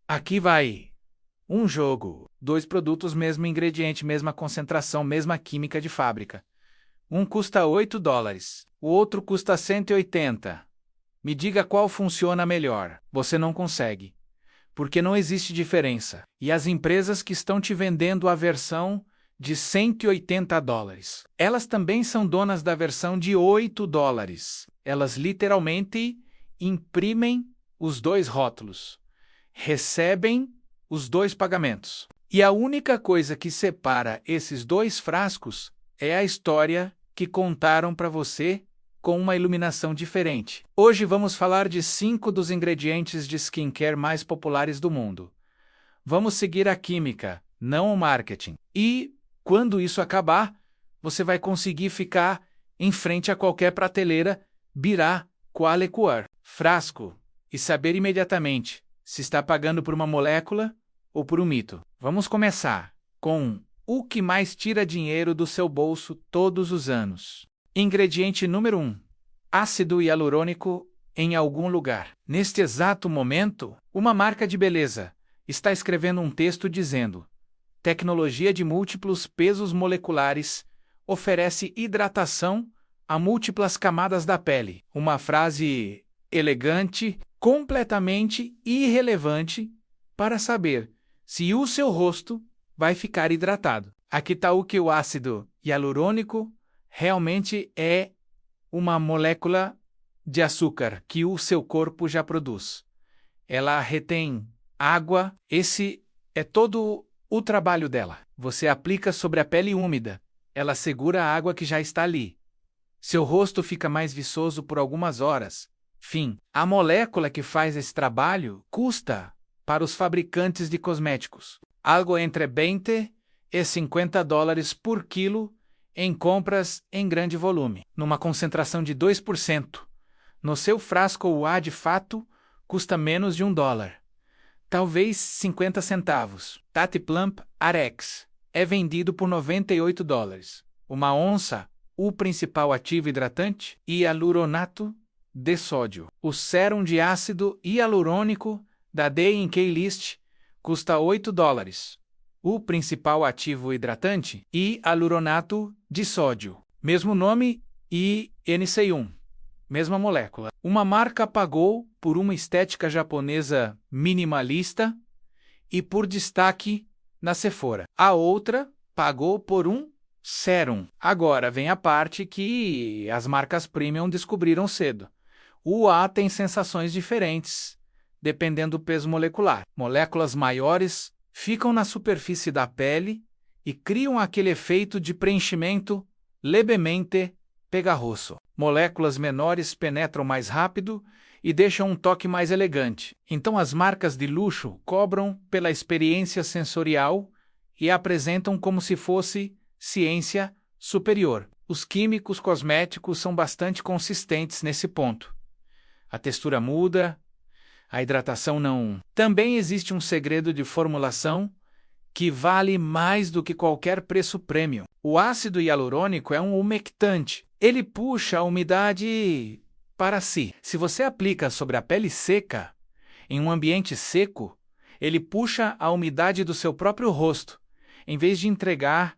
Aqui vai. Um jogo. Dois produtos, mesmo ingrediente, mesma concentração, mesma química de fábrica. Um custa $8, o outro custa 180. Me diga qual funciona melhor. Você não consegue. Porque não existe diferença. E as empresas que estão te vendendo a versão de $180, elas também são donas da versão de $8. Elas literalmente imprimem os dois rótulos, recebem os dois pagamentos. E a única coisa que separa esses dois frascos é a história que contaram para você com uma iluminação diferente. Hoje vamos falar de 5 dos ingredientes de skincare mais populares do mundo. Vamos seguir a química, não o marketing. E, quando isso acabar, você vai conseguir ficar em frente a qualquer prateleira, virar qual é qual frasco e saber imediatamente se está pagando por uma molécula ou por um mito. Vamos começar com o que mais tira dinheiro do seu bolso todos os anos. Ingrediente número 1. Ácido hialurônico em algum lugar. Neste exato momento, uma marca de beleza está escrevendo um texto dizendo: tecnologia de múltiplos pesos moleculares oferece hidratação a múltiplas camadas da pele. Uma frase elegante, completamente irrelevante para saber se o seu rosto vai ficar hidratado. Aqui está o que o ácido hialurônico realmente é uma molécula de açúcar que o seu corpo já produz. Ela retém água, esse é todo o trabalho dela. Você aplica sobre a pele úmida, ela segura a água que já está ali. Seu rosto fica mais viçoso por algumas horas. Fim. A molécula que faz esse trabalho custa, para os fabricantes de cosméticos, algo entre $20 e $50 por quilo em compras em grande volume, numa concentração de 2%. No seu frasco, o A de fato custa menos de $1. Talvez 50 centavos. Tati Plump Arex é vendido por $98. Uma onça, o principal ativo hidratante, hialuronato de sódio. O sérum de ácido hialurônico da D&K List custa $8. O principal ativo hidratante, hialuronato de sódio. Mesmo nome, INC1. Mesma molécula. Uma marca pagou por uma estética japonesa minimalista e por destaque na Sephora. A outra pagou por um sérum. Agora vem a parte que as marcas premium descobriram cedo. O A tem sensações diferentes, dependendo do peso molecular. Moléculas maiores ficam na superfície da pele e criam aquele efeito de preenchimento levemente pegajoso. Moléculas menores penetram mais rápido e deixam um toque mais elegante. Então as marcas de luxo cobram pela experiência sensorial e apresentam como se fosse ciência superior. Os químicos cosméticos são bastante consistentes nesse ponto. A textura muda, a hidratação não. Também existe um segredo de formulação que vale mais do que qualquer preço premium. O ácido hialurônico é um umectante. Ele puxa a umidade para si. Se você aplica sobre a pele seca, em um ambiente seco, ele puxa a umidade do seu próprio rosto, em vez de entregar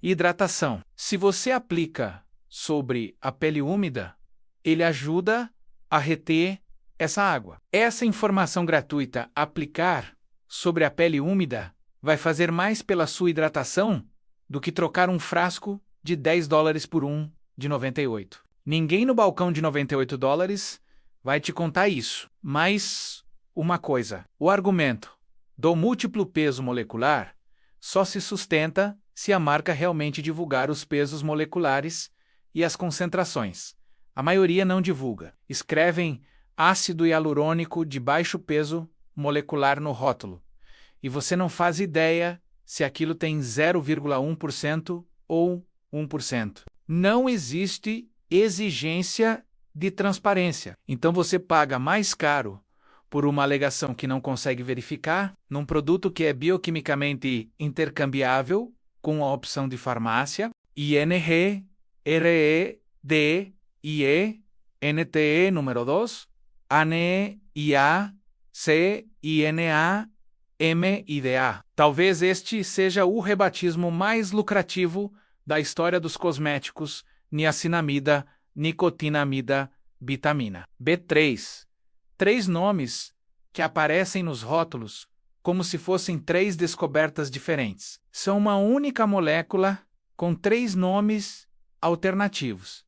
hidratação. Se você aplica sobre a pele úmida, ele ajuda a reter essa água. Essa informação gratuita, aplicar sobre a pele úmida, vai fazer mais pela sua hidratação do que trocar um frasco de $10 por um de 98. Ninguém no balcão de $98 vai te contar isso. Mas uma coisa, o argumento do múltiplo peso molecular só se sustenta se a marca realmente divulgar os pesos moleculares e as concentrações. A maioria não divulga. Escrevem ácido hialurônico de baixo peso molecular no rótulo. E você não faz ideia se aquilo tem 0,1% ou 1%. Não existe exigência de transparência. Então você paga mais caro por uma alegação que não consegue verificar, num produto que é bioquimicamente intercambiável com a opção de farmácia, INR, RE, D, IE, NTE número 2, ANE, IA, C, INA, M e DA. Talvez este seja o rebatismo mais lucrativo da história dos cosméticos: niacinamida, nicotinamida, vitamina B3. 3 nomes que aparecem nos rótulos como se fossem 3 descobertas diferentes. São uma única molécula com 3 nomes alternativos.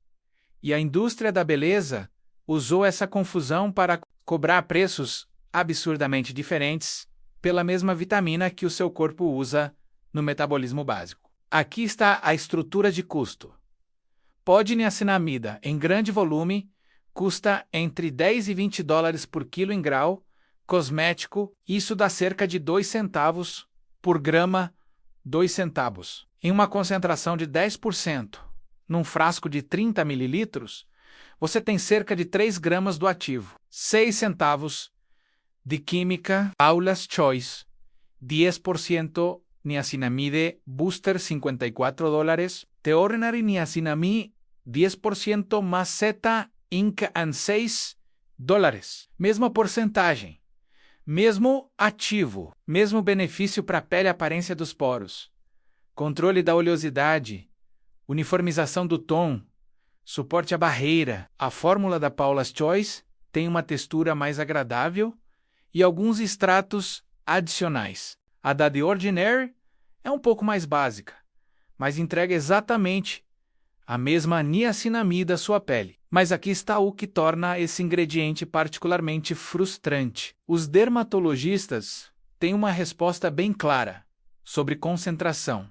E a indústria da beleza usou essa confusão para cobrar preços absurdamente diferentes pela mesma vitamina que o seu corpo usa no metabolismo básico. Aqui está a estrutura de custo. Niacinamida em grande volume custa entre 10 e 20 dólares por quilo em grau, cosmético, isso dá cerca de 2 centavos por grama, 2 centavos. Em uma concentração de 10%, num frasco de 30 mililitros, você tem cerca de 3 gramas do ativo, 6 centavos de química, Paula's Choice, 10% niacinamide booster, 54 dólares, The Ordinary Niacinamide, 10% más Z Inc. and 6 dólares. Mesma porcentagem, mesmo ativo, mesmo benefício para a pele e aparência dos poros, controle da oleosidade, uniformização do tom, suporte à barreira. A fórmula da Paula's Choice tem uma textura mais agradável e alguns extratos adicionais. A da The Ordinary é um pouco mais básica, mas entrega exatamente a mesma niacinamida à sua pele. Mas aqui está o que torna esse ingrediente particularmente frustrante. Os dermatologistas têm uma resposta bem clara sobre concentração.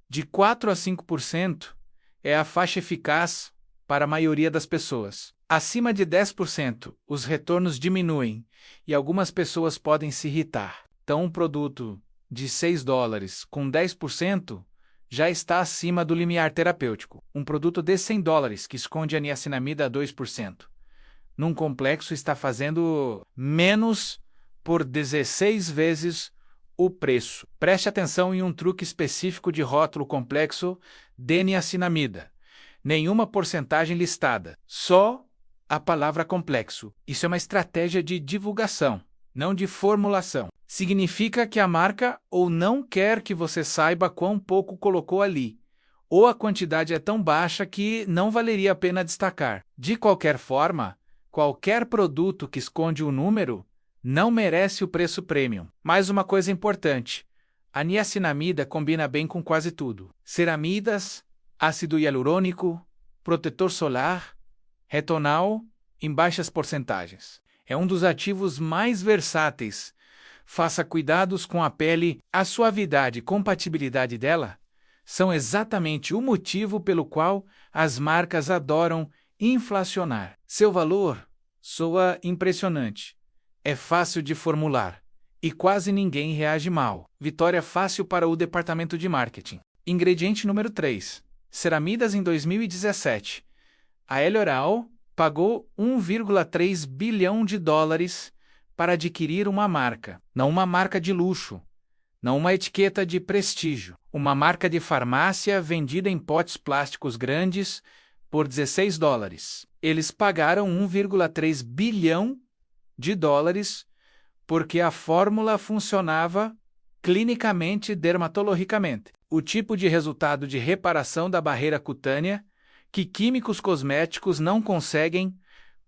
De 4 a 5% é a faixa eficaz para a maioria das pessoas. Acima de 10%, os retornos diminuem e algumas pessoas podem se irritar. Então, um produto de 6 dólares com 10% já está acima do limiar terapêutico. Um produto de 100 dólares que esconde a niacinamida a 2%. Num complexo está fazendo menos por 16 vezes o preço. Preste atenção em um truque específico de rótulo complexo de niacinamida. Nenhuma porcentagem listada, só a palavra complexo. Isso é uma estratégia de divulgação, não de formulação. Significa que a marca ou não quer que você saiba quão pouco colocou ali, ou a quantidade é tão baixa que não valeria a pena destacar. De qualquer forma, qualquer produto que esconde um número não merece o preço premium. Mais uma coisa importante: a niacinamida combina bem com quase tudo. Ceramidas, ácido hialurônico, protetor solar, retinol em baixas porcentagens. É um dos ativos mais versáteis. Faça cuidados com a pele. A suavidade e compatibilidade dela são exatamente o motivo pelo qual as marcas adoram inflacionar. Seu valor soa impressionante. É fácil de formular e quase ninguém reage mal. Vitória fácil para o departamento de marketing. Ingrediente número 3. Ceramidas em 2017. A L'Oréal pagou 1,3 bilhão de dólares para adquirir uma marca. Não uma marca de luxo, não uma etiqueta de prestígio. Uma marca de farmácia vendida em potes plásticos grandes por 16 dólares. Eles pagaram 1,3 bilhão de dólares porque a fórmula funcionava clinicamente dermatologicamente. O tipo de resultado de reparação da barreira cutânea que químicos cosméticos não conseguem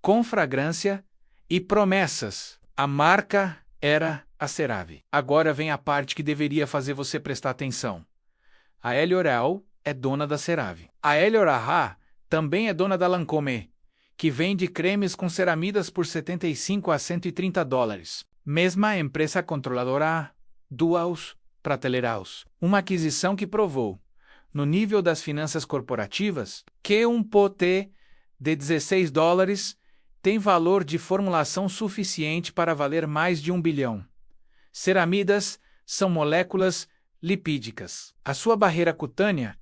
com fragrância e promessas. A marca era a CeraVe. Agora vem a parte que deveria fazer você prestar atenção. A L'Oréal é dona da CeraVe. A L'Oréal também é dona da Lancôme, que vende cremes com ceramidas por 75 a 130 dólares. Mesma empresa controladora Duals Prateleiraus. Uma aquisição que provou, no nível das finanças corporativas, que um pote de 16 dólares tem valor de formulação suficiente para valer mais de 1 bilhão. Ceramidas são moléculas lipídicas. A sua barreira cutânea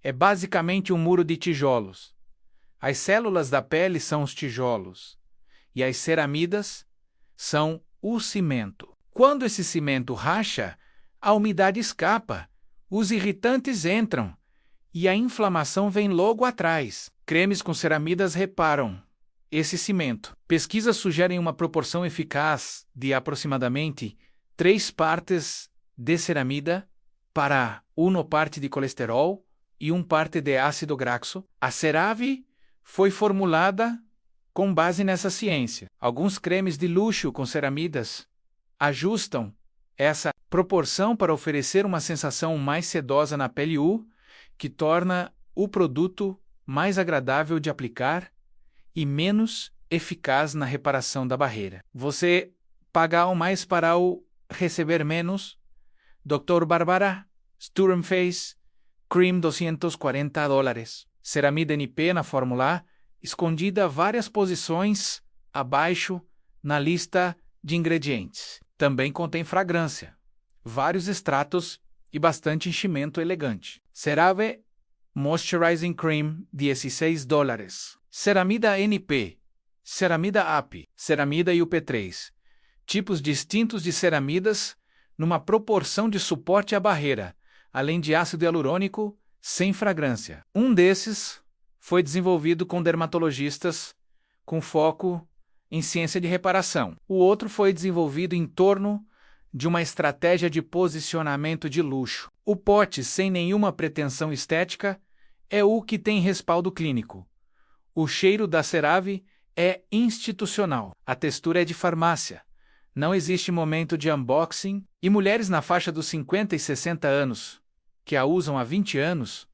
é basicamente um muro de tijolos. As células da pele são os tijolos, e as ceramidas são o cimento. Quando esse cimento racha, a umidade escapa, os irritantes entram, e a inflamação vem logo atrás. Cremes com ceramidas reparam esse cimento. Pesquisas sugerem uma proporção eficaz de aproximadamente 3 partes de ceramida para 1 parte de colesterol e 1 parte de ácido graxo. A CeraVe foi formulada com base nessa ciência. Alguns cremes de luxo com ceramidas ajustam essa proporção para oferecer uma sensação mais sedosa na pele que torna o produto mais agradável de aplicar e menos eficaz na reparação da barreira. Você pagar mais para receber menos? Dr. Barbara Sturm Face Cream $240. Ceramida NP na fórmula escondida várias posições abaixo na lista de ingredientes. Também contém fragrância, vários extratos e bastante enchimento elegante. CeraVe Moisturizing Cream $16. Ceramida NP, ceramida AP, ceramida e UP3. Tipos distintos de ceramidas numa proporção de suporte à barreira, além de ácido hialurônico sem fragrância. Um desses foi desenvolvido com dermatologistas com foco em ciência de reparação. O outro foi desenvolvido em torno de uma estratégia de posicionamento de luxo. O pote sem nenhuma pretensão estética é o que tem respaldo clínico. O cheiro da CeraVe é institucional. A textura é de farmácia. Não existe momento de unboxing e mulheres na faixa dos 50 e 60 anos, que a usam há 20 anos,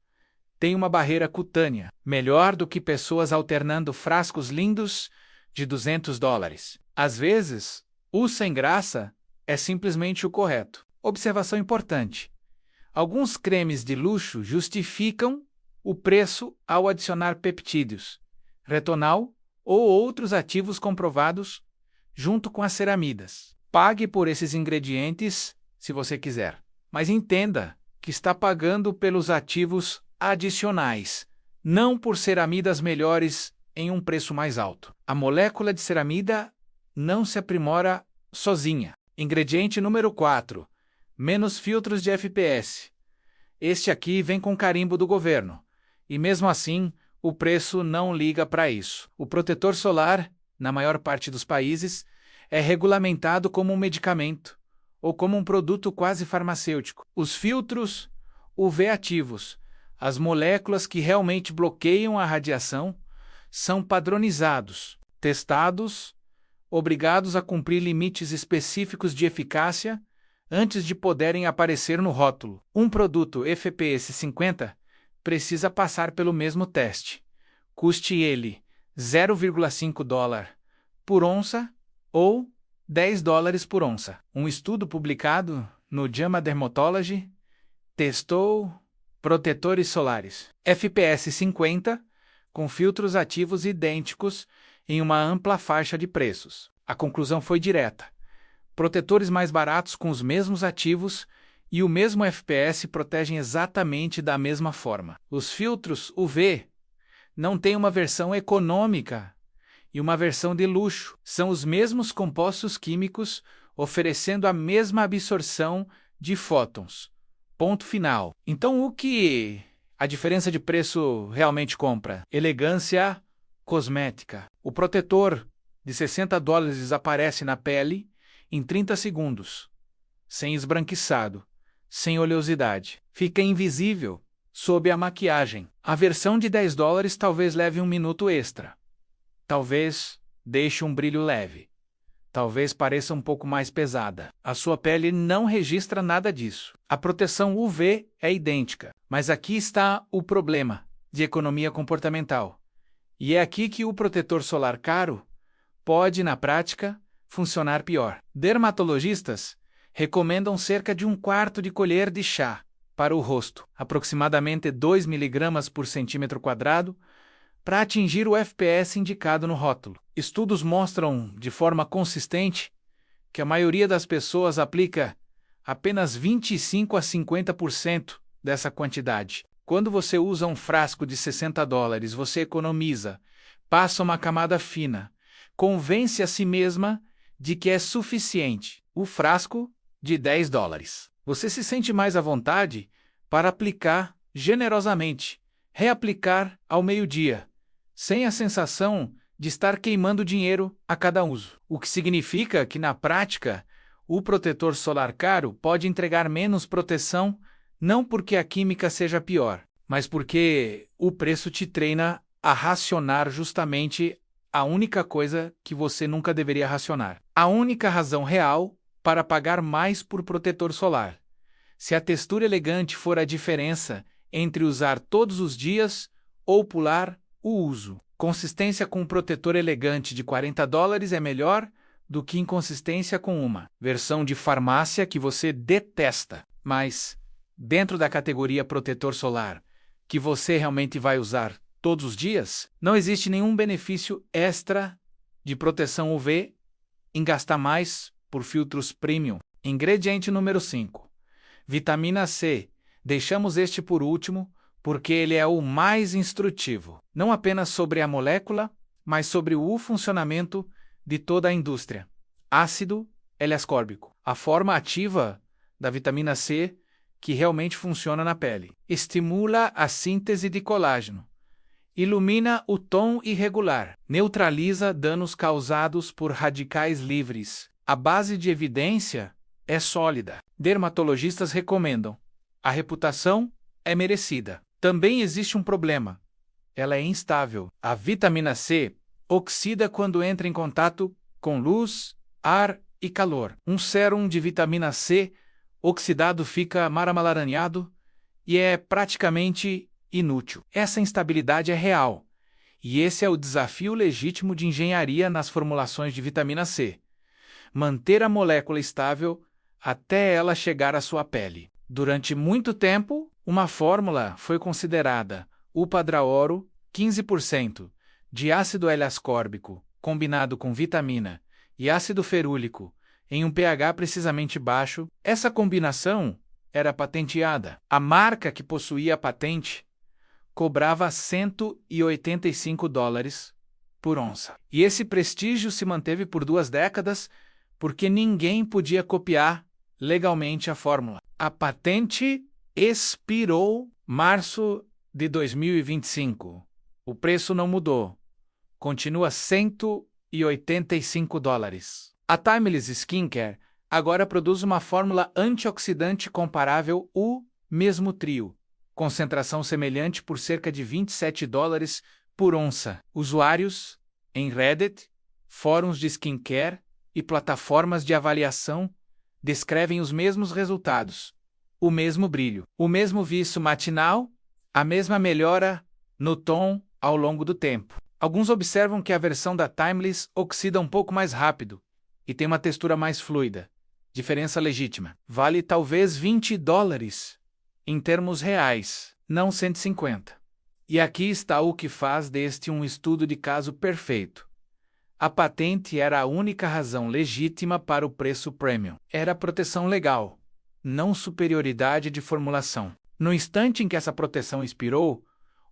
têm uma barreira cutânea melhor do que pessoas alternando frascos lindos de $200. Às vezes, o sem graça é simplesmente o correto. Observação importante: alguns cremes de luxo justificam o preço ao adicionar peptídeos, retinol ou outros ativos comprovados junto com as ceramidas. Pague por esses ingredientes se você quiser, mas entenda que está pagando pelos ativos adicionais, não por ceramidas melhores em um preço mais alto. A molécula de ceramida não se aprimora sozinha. Ingrediente número 4. Menos filtros de FPS. Este aqui vem com carimbo do governo, e mesmo assim, o preço não liga para isso. O protetor solar, na maior parte dos países, é regulamentado como um medicamento ou como um produto quase farmacêutico. Os filtros UV ativos, as moléculas que realmente bloqueiam a radiação, são padronizados, testados, obrigados a cumprir limites específicos de eficácia antes de poderem aparecer no rótulo. Um produto FPS 50 precisa passar pelo mesmo teste. Custe ele $0,5 por onça ou $10 por onça. Um estudo publicado no JAMA Dermatology testou protetores solares FPS 50 com filtros ativos idênticos em uma ampla faixa de preços. A conclusão foi direta. Protetores mais baratos com os mesmos ativos e o mesmo FPS protegem exatamente da mesma forma. Os filtros UV não têm uma versão econômica e uma versão de luxo. São os mesmos compostos químicos oferecendo a mesma absorção de fótons. Ponto final. Então, o que a diferença de preço realmente compra? Elegância cosmética. O protetor de $60 desaparece na pele em 30 segundos, sem esbranquiçado, sem oleosidade. Fica invisível sob a maquiagem. A versão de $10 talvez leve 1 minuto extra. Talvez deixe um brilho leve. Talvez pareça um pouco mais pesada. A sua pele não registra nada disso. A proteção UV é idêntica. Mas aqui está o problema de economia comportamental. E é aqui que o protetor solar caro pode, na prática, funcionar pior. Dermatologistas recomendam cerca de 1/4 de colher de chá para o rosto, aproximadamente 2 mg por centímetro quadrado, para atingir o FPS indicado no rótulo. Estudos mostram de forma consistente que a maioria das pessoas aplica apenas 25 a 50% dessa quantidade. Quando você usa um frasco de $60, você economiza, passa uma camada fina, convence a si mesma de que é suficiente. O frasco de $10. Você se sente mais à vontade para aplicar generosamente, reaplicar ao meio-dia, sem a sensação de estar queimando dinheiro a cada uso. O que significa que, na prática, O protetor solar caro pode entregar menos proteção, não porque a química seja pior, mas porque o preço te treina a racionar justamente a única coisa que você nunca deveria racionar. A única razão real para pagar mais por protetor solar. Se a textura elegante for a diferença entre usar todos os dias ou pular o uso. Consistência com um protetor elegante de $40 é melhor do que inconsistência com uma versão de farmácia que você detesta. Mas, dentro da categoria protetor solar, que você realmente vai usar todos os dias, não existe nenhum benefício extra de proteção UV em gastar mais por filtros premium. Ingrediente número 5. Vitamina C. Deixamos este por último, porque ele é o mais instrutivo, não apenas sobre a molécula, mas sobre o funcionamento de toda a indústria. Ácido L-ascórbico, a forma ativa da vitamina C que realmente funciona na pele. Estimula a síntese de colágeno. Ilumina o tom irregular. Neutraliza danos causados por radicais livres. A base de evidência é sólida. Dermatologistas recomendam. A reputação é merecida. Também existe um problema. Ela é instável. A vitamina C oxida quando entra em contato com luz, ar e calor. Um sérum de vitamina C oxidado fica maramaranhado e é praticamente inútil. Essa instabilidade é real. E esse é o desafio legítimo de engenharia nas formulações de vitamina C. Manter a molécula estável até ela chegar à sua pele. Durante muito tempo, uma fórmula foi considerada upadraoro, 15% de ácido L-ascórbico, combinado com vitamina, e ácido ferúlico, em um pH precisamente baixo. Essa combinação era patenteada. A marca que possuía a patente cobrava $185 por onça. E esse prestígio se manteve por 2 décadas, porque ninguém podia copiar legalmente a fórmula. A patente expirou em março de 2025. O preço não mudou. Continua $185. A Timeless Skincare agora produz uma fórmula antioxidante comparável o mesmo trio, concentração semelhante por cerca de $27 por onça. Usuários em Reddit, fóruns de skincare e plataformas de avaliação descrevem os mesmos resultados, o mesmo brilho, o mesmo viço matinal, a mesma melhora no tom ao longo do tempo. Alguns observam que a versão da Timeless oxida um pouco mais rápido e tem uma textura mais fluida. Diferença legítima. Vale talvez $20 em termos reais, não 150. E aqui está o que faz deste um estudo de caso perfeito. A patente era a única razão legítima para o preço premium. Era proteção legal, não superioridade de formulação. No instante em que essa proteção expirou,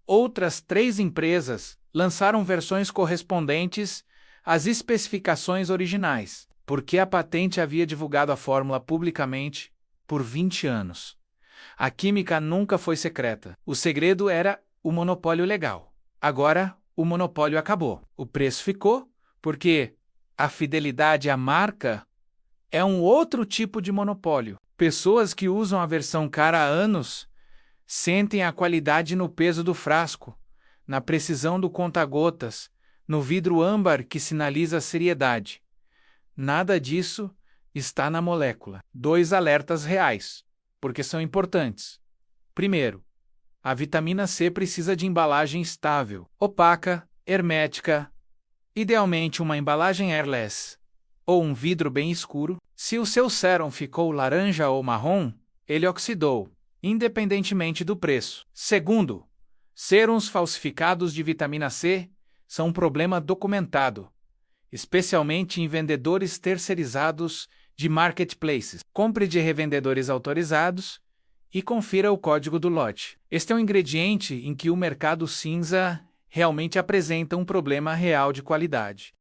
outras 3 empresas lançaram versões correspondentes às especificações originais, porque a patente havia divulgado a fórmula publicamente por 20 anos. A química nunca foi secreta. O segredo era o monopólio legal. Agora, o monopólio acabou. O preço ficou, porque a fidelidade à marca é um outro tipo de monopólio. Pessoas que usam a versão cara há anos sentem a qualidade no peso do frasco, na precisão do conta-gotas, no vidro âmbar que sinaliza a seriedade. Nada disso está na molécula. 2 alertas reais, porque são importantes. Primeiro, a vitamina C precisa de embalagem estável, opaca, hermética, idealmente uma embalagem airless, ou um vidro bem escuro. Se o seu sérum ficou laranja ou marrom, ele oxidou, independentemente do preço. Segundo, sérums falsificados de vitamina C são um problema documentado, especialmente em vendedores terceirizados de marketplaces. Compre de revendedores autorizados e confira o código do lote. Este é um ingrediente em que o mercado cinza realmente apresenta um problema real de qualidade.